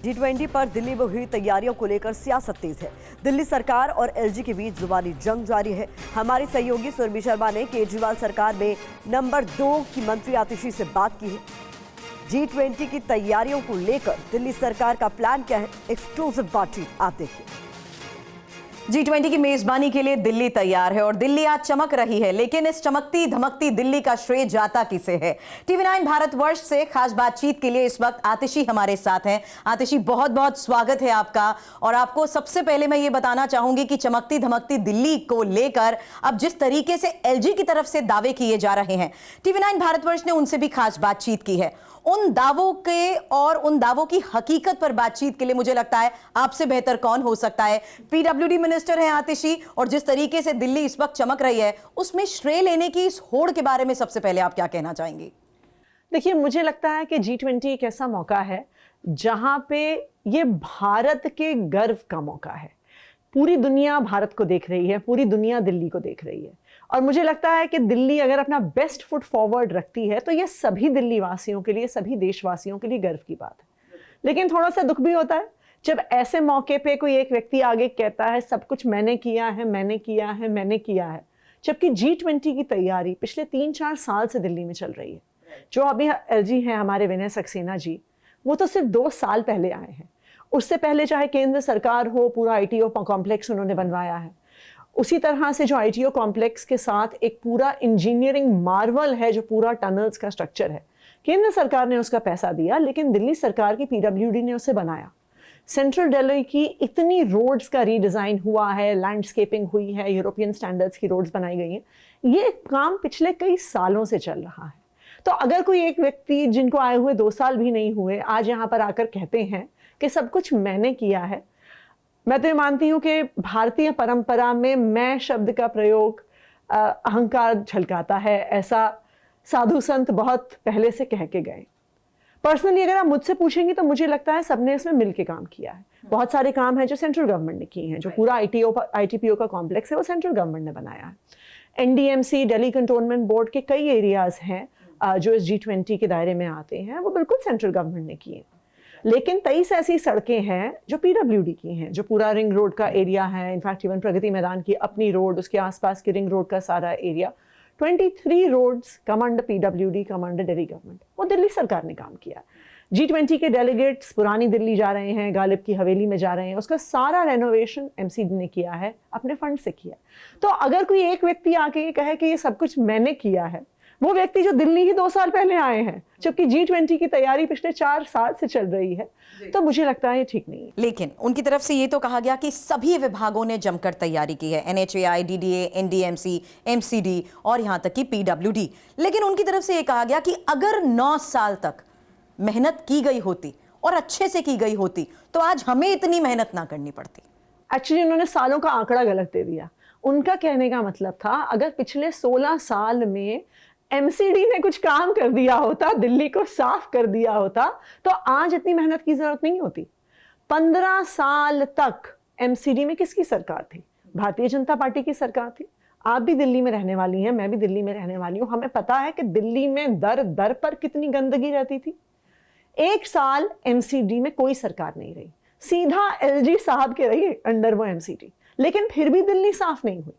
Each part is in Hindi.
G20 पर दिल्ली में हुई तैयारियों को लेकर सियासत तेज है। दिल्ली सरकार और एलजी के बीच जुबानी जंग जारी है। हमारी सहयोगी सुरभि शर्मा ने केजरीवाल सरकार में नंबर 2 की मंत्री आतिशी से बात की है। G20 की तैयारियों को लेकर दिल्ली सरकार का प्लान क्या है, एक्सक्लूसिव बातचीत आप देखिए। G20 की मेजबानी के लिए दिल्ली तैयार है और दिल्ली आज चमक रही है, लेकिन इस चमकती धमकती दिल्ली का श्रेय जाता किसे है? टीवी9 भारतवर्ष से खास बातचीत के लिए इस वक्त आतिशी हमारे साथ हैं। आतिशी, बहुत बहुत स्वागत है आपका। और आपको सबसे पहले मैं ये बताना चाहूंगी कि चमकती धमकती दिल्ली को लेकर अब जिस तरीके से एलजी की तरफ से दावे किए जा रहे हैं, टीवी9 भारतवर्ष ने उनसे भी खास बातचीत की है। उन दावों के और उन दावों की हकीकत पर बातचीत के लिए मुझे लगता है आपसे बेहतर कौन हो सकता है। पीडब्ल्यूडी मिनिस्टर हैं आतिशी, और जिस तरीके से दिल्ली इस वक्त चमक रही है उसमें श्रेय लेने की इस होड़ के बारे में सबसे पहले आप क्या कहना चाहेंगे? देखिए, मुझे लगता है कि G20 एक ऐसा मौका है जहां पे ये भारत के गर्व का मौका है। पूरी दुनिया भारत को देख रही है, पूरी दुनिया दिल्ली को देख रही है, और मुझे लगता है कि दिल्ली अगर अपना बेस्ट फुट फॉरवर्ड रखती है तो ये सभी दिल्ली वासियों के लिए, सभी देशवासियों के लिए गर्व की बात है। लेकिन थोड़ा सा दुख भी होता है जब ऐसे मौके पे कोई एक व्यक्ति आगे कहता है सब कुछ मैंने किया है, मैंने किया है, मैंने किया है, जबकि G20 की तैयारी पिछले 3-4 साल से दिल्ली में चल रही है। जो अभी एलजी हैं हमारे विनय सक्सेना जी, वो तो सिर्फ 2 साल पहले आए हैं। उससे पहले चाहे केंद्र सरकार हो, पूरा आईटीओ कॉम्प्लेक्स उन्होंने बनवाया है। उसी तरह से जो आईटीओ कॉम्प्लेक्स के साथ एक पूरा इंजीनियरिंग मार्वल है, जो पूरा टनल्स का स्ट्रक्चर है, केंद्र सरकार ने उसका पैसा दिया, लेकिन दिल्ली सरकार की पीडब्ल्यूडी ने उसे बनाया। सेंट्रल दिल्ली की इतनी रोड्स का रीडिज़ाइन हुआ है, लैंडस्केपिंग हुई है, यूरोपियन स्टैंडर्ड्स की रोड्स बनाई गई हैं। ये काम पिछले कई सालों से चल रहा है। तो अगर कोई एक व्यक्ति जिनको आए हुए 2 साल भी नहीं हुए आज यहाँ पर आकर कहते हैं कि सब कुछ मैंने किया है, मैं तो ये मानती हूँ कि भारतीय परंपरा में मैं शब्द का प्रयोग अहंकार झलकाता है। ऐसा साधु संत बहुत पहले से कह के गए। पर्सनली अगर आप मुझसे पूछेंगे तो मुझे लगता है सबने इसमें मिलके काम किया है। बहुत सारे काम हैं जो सेंट्रल गवर्नमेंट ने किए हैं। जो पूरा आईटीपीओ का कॉम्प्लेक्स है वो सेंट्रल गवर्नमेंट ने बनाया है। एनडीएमसी, दिल्ली कंटोनमेंट बोर्ड के कई एरियाज हैं जो इस G20 के दायरे में आते हैं, वो बिल्कुल सेंट्रल गवर्नमेंट ने किए। लेकिन 23 ऐसी सड़कें हैं जो पीडब्ल्यूडी की हैं, जो पूरा रिंग रोड का एरिया है। इनफैक्ट इवन प्रगति मैदान की अपनी रोड, उसके आसपास की रिंग रोड का सारा area, 23 roads come under PWD, come under Delhi government, वो दिल्ली सरकार ने काम किया। G20 के डेलीगेट्स पुरानी दिल्ली जा रहे हैं, गालिब की हवेली में जा रहे हैं, उसका सारा रेनोवेशन एमसीडी ने किया है, अपने फंड से किया। तो अगर कोई एक व्यक्ति आके ये कहे कि ये सब कुछ मैंने किया है, वो व्यक्ति जो दिल्ली ही 2 साल पहले आए हैं, जबकि G20 की तैयारी पिछले 4 साल से चल रही है, तो मुझे लगता है ये ठीक नहीं है। लेकिन उनकी तरफ से ये तो कहा गया कि सभी विभागों ने जमकर तैयारी की है, NHAI, DDA, NDMC, MCD और यहाँ तक कि PWD। लेकिन उनकी तरफ से ये कहा गया कि अगर 9 साल तक मेहनत की गई होती और अच्छे से की गई होती तो आज हमें इतनी मेहनत ना करनी पड़ती। एक्चुअली उन्होंने सालों का आंकड़ा गलत दे दिया। उनका कहने का मतलब था अगर पिछले 16 साल में एमसीडी ने कुछ काम कर दिया होता, दिल्ली को साफ कर दिया होता, तो आज इतनी मेहनत की जरूरत नहीं होती। 15 साल तक एमसीडी में किसकी सरकार थी? भारतीय जनता पार्टी की सरकार थी। आप भी दिल्ली में रहने वाली हैं, मैं भी दिल्ली में रहने वाली हूं। हमें पता है कि दिल्ली में दर दर पर कितनी गंदगी रहती थी। 1 साल एमसीडी में कोई सरकार नहीं रही, सीधा एलजी साहब के रही अंडर वो एमसीडी, लेकिन फिर भी दिल्ली साफ नहीं हुई।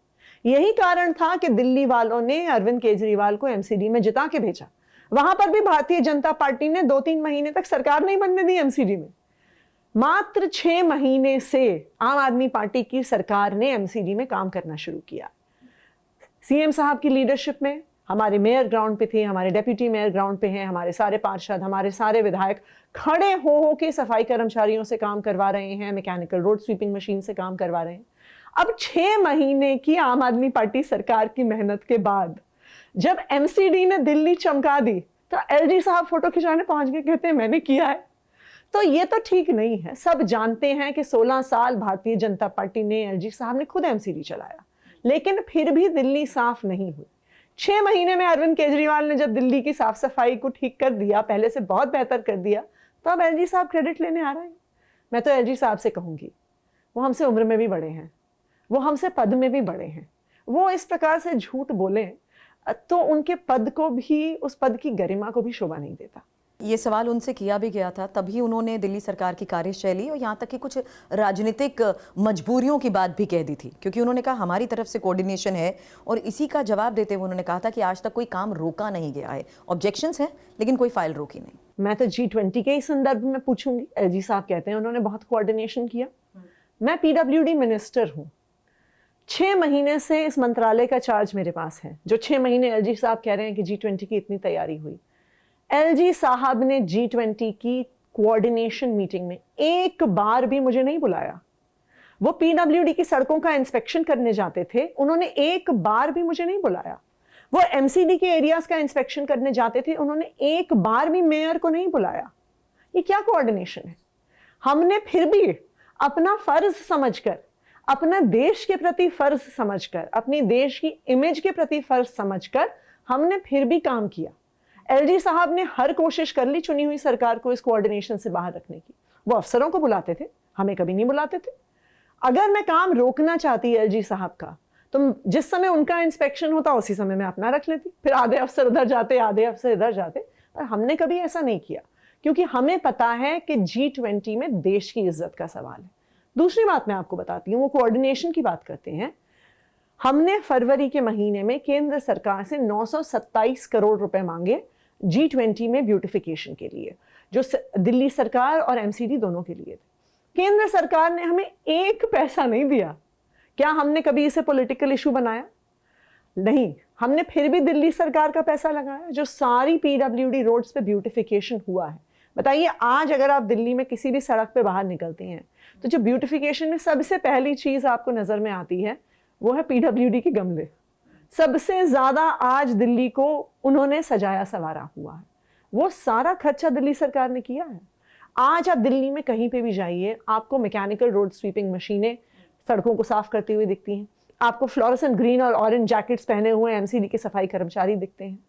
यही कारण था कि दिल्ली वालों ने अरविंद केजरीवाल को एमसीडी में जिता के भेजा। वहां पर भी भारतीय जनता पार्टी ने 2-3 महीने तक सरकार नहीं बनने दी एमसीडी में। मात्र 6 महीने से आम आदमी पार्टी की सरकार ने एमसीडी में काम करना शुरू किया। सीएम साहब की लीडरशिप में हमारे मेयर ग्राउंड पे थे, हमारे डेप्यूटी मेयर ग्राउंड पे हैं, हमारे सारे पार्षद, हमारे सारे विधायक खड़े हो के सफाई कर्मचारियों से काम करवा रहे हैं, मैकेनिकल रोड स्वीपिंग मशीन से काम करवा रहे हैं। अब 6 महीने की आम आदमी पार्टी सरकार की मेहनत के बाद जब एमसीडी ने दिल्ली चमका दी तो एलजी साहब फोटो खिंचाने पहुंच गए, कहते हैं मैंने किया है। तो ये तो ठीक नहीं है। सब जानते हैं कि 16 साल भारतीय जनता पार्टी ने, एलजी साहब ने खुद एमसीडी चलाया, लेकिन फिर भी दिल्ली साफ नहीं हुई। 6 महीने में अरविंद केजरीवाल ने जब दिल्ली की साफ सफाई को ठीक कर दिया, पहले से बहुत बेहतर कर दिया, तो अब एलजी साहब क्रेडिट लेने आ रहे हैं। मैं तो एलजी साहब से कहूंगी, वो हमसे उम्र में भी बड़े हैं, वो हमसे पद में भी बड़े हैं। वो इस प्रकार से झूठ बोलें तो उनके पद को भी, उस पद की गरिमा को भी शोभा नहीं देता। ये सवाल उनसे किया भी गया था, तभी उन्होंने दिल्ली सरकार की कार्यशैली और यहाँ तक कि कुछ राजनीतिक मजबूरियों की बात भी कह दी थी, क्योंकि उन्होंने कहा हमारी तरफ से कोऑर्डिनेशन है। और इसी का जवाब देते हुए उन्होंने कहा था कि आज तक कोई काम रोका नहीं गया है, ऑब्जेक्शंस हैं लेकिन कोई फाइल रोकी नहीं। मैं तो G20 के ही संदर्भ में पूछूंगी। एलजी साहब कहते हैं उन्होंने बहुत कोऑर्डिनेशन किया। मैं पीडब्ल्यूडी मिनिस्टर हूँ, 6 महीने से इस मंत्रालय का चार्ज मेरे पास है। जो 6 महीने एलजी साहब कह रहे हैं कि G20 की इतनी तैयारी हुई, एलजी साहब ने G20 की कोऑर्डिनेशन मीटिंग में एक बार भी मुझे नहीं बुलाया। वो पीडब्ल्यूडी की सड़कों का इंस्पेक्शन करने जाते थे, उन्होंने एक बार भी मुझे नहीं बुलाया। वो एमसीडी के एरियाज का इंस्पेक्शन करने जाते थे, उन्होंने एक बार भी मेयर को नहीं बुलाया। ये क्या कोऑर्डिनेशन है? हमने फिर भी अपना फर्ज समझकर, अपना देश के प्रति फर्ज समझकर, अपनी देश की इमेज के प्रति फर्ज समझकर हमने फिर भी काम किया। एलजी साहब ने हर कोशिश कर ली चुनी हुई सरकार को इस कोऑर्डिनेशन से बाहर रखने की। वो अफसरों को बुलाते थे, हमें कभी नहीं बुलाते थे। अगर मैं काम रोकना चाहती एलजी साहब का, तो जिस समय उनका इंस्पेक्शन होता उसी समय मैं अपना रख लेती, फिर आधे अफसर उधर जाते, आधे अफसर इधर जाते। पर हमने कभी ऐसा नहीं किया, क्योंकि हमें पता है कि G20 में देश की इज्जत का सवाल है। दूसरी बात मैं आपको बताती हूँ, वो कोऑर्डिनेशन की बात करते हैं। हमने फरवरी के महीने में केंद्र सरकार से 927 करोड़ रुपए मांगे G20 में ब्यूटिफिकेशन के लिए, जो दिल्ली सरकार और एमसीडी दोनों के लिए थे। केंद्र सरकार ने हमें एक पैसा नहीं दिया। क्या हमने कभी इसे पॉलिटिकल इशू बनाया? नहीं। हमने फिर भी दिल्ली सरकार का पैसा लगाया, जो सारी पीडब्ल्यूडी रोड्स पे ब्यूटिफिकेशन हुआ है। बताइए, आज अगर आप दिल्ली में किसी भी सड़क पे बाहर निकलती हैं, तो जो ब्यूटिफिकेशन में सबसे पहली चीज आपको नजर में आती है वो है पीडब्ल्यूडी के गमले। सबसे ज्यादा आज दिल्ली को उन्होंने सजाया संवारा हुआ है, वो सारा खर्चा दिल्ली सरकार ने किया है। आज आप दिल्ली में कहीं पे भी जाइए, आपको मैकेनिकल रोड स्वीपिंग मशीनें सड़कों को साफ करती हुई दिखती हैं, आपको फ्लोरेसेंट ग्रीन और ऑरेंज जैकेट्स पहने हुए एमसीडी के सफाई कर्मचारी दिखते हैं।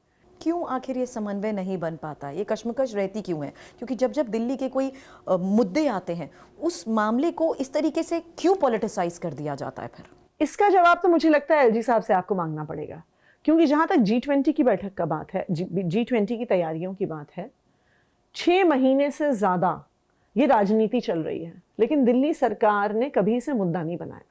क्यों आखिर ये समन्वय नहीं बन पाता? ये कश्मकश रहती क्यों है? क्योंकि जब जब दिल्ली के कोई मुद्दे आते हैं, उस मामले को इस तरीके से क्यों पॉलिटिसाइज कर दिया जाता है? फिर इसका जवाब तो मुझे लगता है एलजी साहब से आपको मांगना पड़ेगा, क्योंकि जहां तक G20 की बैठक का बात है, G20 की तैयारियों की बात है, 6 महीने से ज्यादा ये राजनीति चल रही है, लेकिन दिल्ली सरकार ने कभी इसे मुद्दा नहीं बनाया।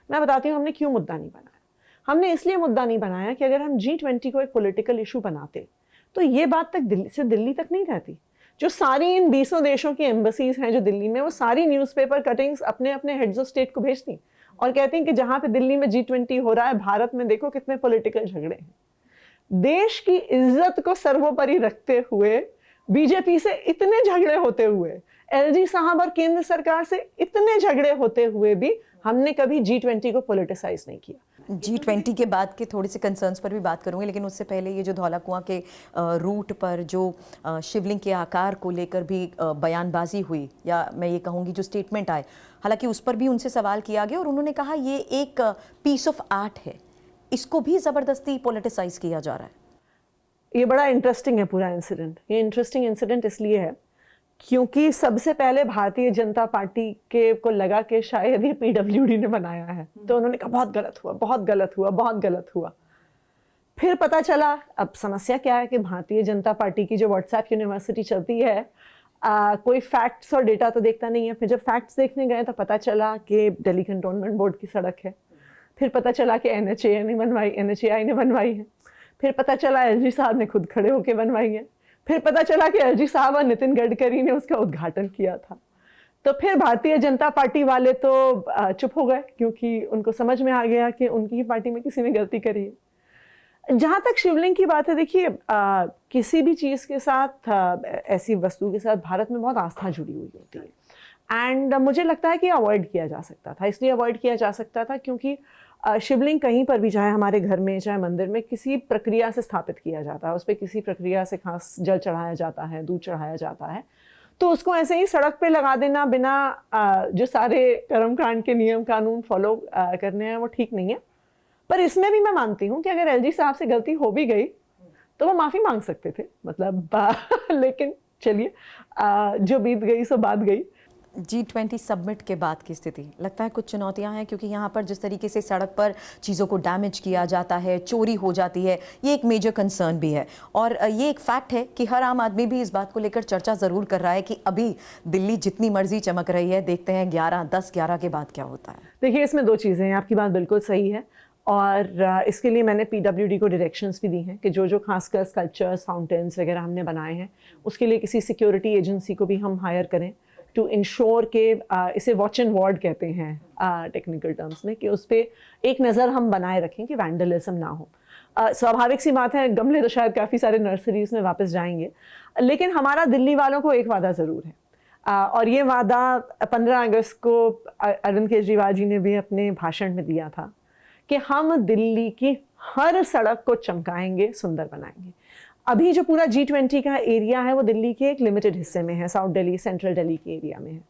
मैं बताती हूँ हमने क्यों मुद्दा नहीं बनाया। हमने इसलिए मुद्दा नहीं बनाया कि अगर हम G20 को एक पॉलिटिकल इशू बनाते तो ये बात तक दिल्ली तक नहीं रहती। जो सारी इन 20 देशों की एम्बसीज हैं जो दिल्ली में, वो सारी न्यूज़पेपर कटिंग्स अपने अपने हेड्स ऑफ स्टेट को भेजती और कहती हैं कि जहां पे दिल्ली में G20 हो रहा है, भारत में देखो कितने पॉलिटिकल झगड़े हैं। देश की इज्जत को सर्वोपरि रखते हुए, बीजेपी से इतने झगड़े होते हुए, एलजी साहब और केंद्र सरकार से इतने झगड़े होते हुए भी हमने कभी G20 को पॉलिटिसाइज नहीं किया। G20 के बाद के थोड़े से कंसर्न्स पर भी बात करूंगी, लेकिन उससे पहले ये जो धौला कुआं के रूट पर जो शिवलिंग के आकार को लेकर भी बयानबाजी हुई, या मैं ये कहूँगी जो स्टेटमेंट आए, हालांकि उस पर भी उनसे सवाल किया गया और उन्होंने कहा ये एक पीस ऑफ आर्ट है, इसको भी ज़बरदस्ती पॉलिटिसाइज किया जा रहा है। ये बड़ा इंटरेस्टिंग है पूरा इंसिडेंट। ये इंटरेस्टिंग इंसिडेंट इसलिए है क्योंकि सबसे पहले भारतीय जनता पार्टी के को लगा कि शायद ये पीडब्ल्यूडी ने बनाया है, तो उन्होंने कहा बहुत गलत हुआ, बहुत गलत हुआ, बहुत गलत हुआ। फिर पता चला, अब समस्या क्या है कि भारतीय जनता पार्टी की जो व्हाट्सएप यूनिवर्सिटी चलती है, कोई फैक्ट्स और डेटा तो देखता नहीं है। फिर जब फैक्ट्स देखने गए तो पता चला कि दिल्ली कंटोनमेंट बोर्ड की सड़क है। फिर पता चला कि NHAI ने बनवाई है। फिर पता चला एलजी साहब ने खुद खड़े होकर बनवाई है। फिर पता चला कि एलजी साहब और नितिन गडकरी ने उसका उद्घाटन किया था। तो फिर भारतीय जनता पार्टी वाले तो चुप हो गए, क्योंकि उनको समझ में आ गया कि उनकी पार्टी में किसी ने गलती करी है। जहाँ तक शिवलिंग की बात है, देखिए किसी भी चीज़ के साथ, ऐसी वस्तु के साथ भारत में बहुत आस्था जुड़ी हुई होती है, एंड मुझे लगता है कि अवॉइड किया जा सकता था। इसलिए अवॉइड किया जा सकता था क्योंकि शिवलिंग कहीं पर भी, चाहे हमारे घर में चाहे मंदिर में, किसी प्रक्रिया से स्थापित किया जाता है, उस पर किसी प्रक्रिया से खास जल चढ़ाया जाता है, दूध चढ़ाया जाता है। तो उसको ऐसे ही सड़क पे लगा देना बिना जो सारे कर्मकांड के नियम कानून फॉलो करने हैं, वो ठीक नहीं है। पर इसमें भी मैं मानती हूँ कि अगर एलजी साहब से गलती हो भी गई तो वो माफ़ी मांग सकते थे, मतलब लेकिन चलिए, जो बीत गई सो बात गई। G20 समिट के बाद की स्थिति, लगता है कुछ चुनौतियां हैं, क्योंकि यहाँ पर जिस तरीके से सड़क पर चीज़ों को डैमेज किया जाता है, चोरी हो जाती है, ये एक मेजर कंसर्न भी है। और ये एक फैक्ट है कि हर आम आदमी भी इस बात को लेकर चर्चा ज़रूर कर रहा है कि अभी दिल्ली जितनी मर्जी चमक रही है, देखते हैं 10-11 के बाद क्या होता है। देखिए, इसमें दो चीज़ें हैं, आपकी बात बिल्कुल सही है और इसके लिए मैंने PWD को डायरेक्शंस भी दी हैं कि जो खासकर स्कल्पचर्स, फाउंटेन्स वगैरह हमने बनाए हैं, उसके लिए किसी सिक्योरिटी एजेंसी को भी हम हायर करें टू इंश्योर के इसे वॉच एंड वार्ड कहते हैं टेक्निकल टर्म्स में, कि उस पर एक नज़र हम बनाए रखें कि वैंडलिज्म ना हो। स्वाभाविक सी बात है, गमले तो शायद काफ़ी सारे नर्सरीज में वापस जाएंगे, लेकिन हमारा दिल्ली वालों को एक वादा ज़रूर है और ये वादा 15 अगस्त को अरविंद केजरीवाल जी ने भी अपने भाषण में दिया था कि हम दिल्ली की हर सड़क को चमकाएंगे, सुंदर बनाएंगे। अभी जो पूरा G20 का एरिया है वो दिल्ली के एक लिमिटेड हिस्से में है, साउथ दिल्ली, सेंट्रल दिल्ली के एरिया में है,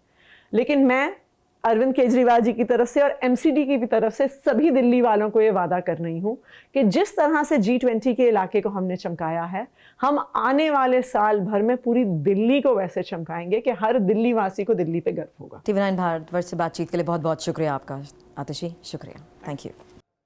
लेकिन मैं अरविंद केजरीवाल जी की तरफ से और MCD की भी तरफ से सभी दिल्ली वालों को ये वादा कर रही हूँ कि जिस तरह से G20 के इलाके को हमने चमकाया है, हम आने वाले साल भर में पूरी दिल्ली को वैसे चमकाएंगे कि हर दिल्ली वासी को दिल्ली पे गर्व होगा। TV9 भारतवर्ष से बातचीत के लिए बहुत बहुत शुक्रिया आपका आतिशी, शुक्रिया, थैंक यू।